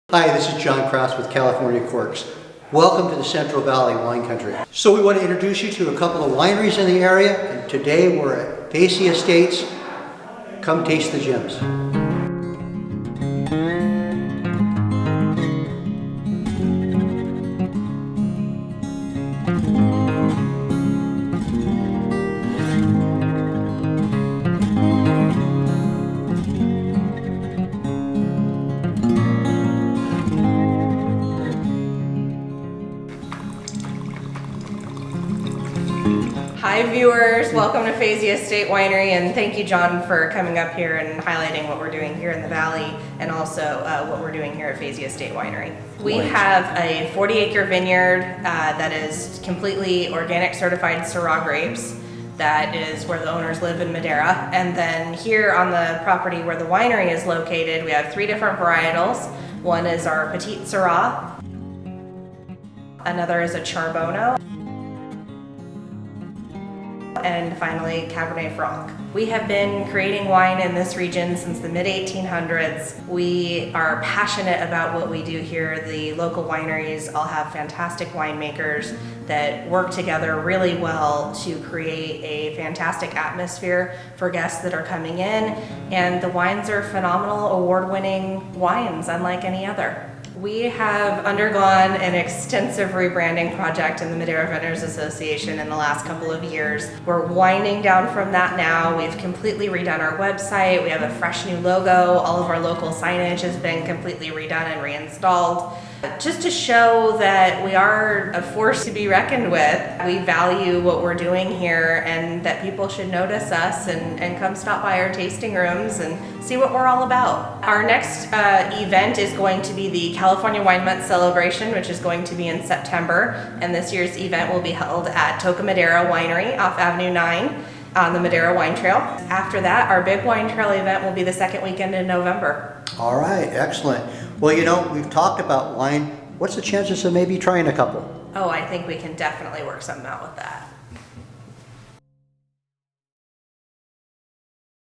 Hi, this is John Krause with California Corks. Welcome to the Central Valley wine country. So we want to introduce you to a couple of wineries in the area, and today we're at Fäsi Estates. Come taste the gems. Hi viewers, welcome to Fäsi Estate Winery, and thank you John for coming up here and highlighting what we're doing here in the valley and also what we're doing here at Fäsi Estate Winery. We have a 40-acre vineyard that is completely organic certified Syrah grapes. That is where the owners live in Madera. And then here on the property where the winery is located, we have 3 different varietals. One is our petite syrah, another is a Charbonneau, and finally Cabernet Franc. We have been creating wine in this region since the mid-1800s. We are passionate about what we do here. The local wineries all have fantastic winemakers that work together really well to create a fantastic atmosphere for guests that are coming in, and the wines are phenomenal, award-winning wines unlike any other. We have undergone an extensive rebranding project in the Madera Vendors Association in the last couple of years. We're winding down from that now. We've completely redone our website. We have a fresh new logo. All of our local signage has been completely redone and reinstalled. Just to show that we are a force to be reckoned with. We value what we're doing here and that people should notice us and come stop by our tasting rooms and see what we're all about. Our next event is going to be the California Wine Month celebration, which is going to be in September, and this year's event will be held at Madera Winery off Avenue 9 on the Madera Wine Trail. After that, our big wine trail event will be the second weekend in November. All right, excellent. Well, you know, we've talked about wine. What's the chances of maybe trying a couple? Oh, I think we can definitely work something out with that.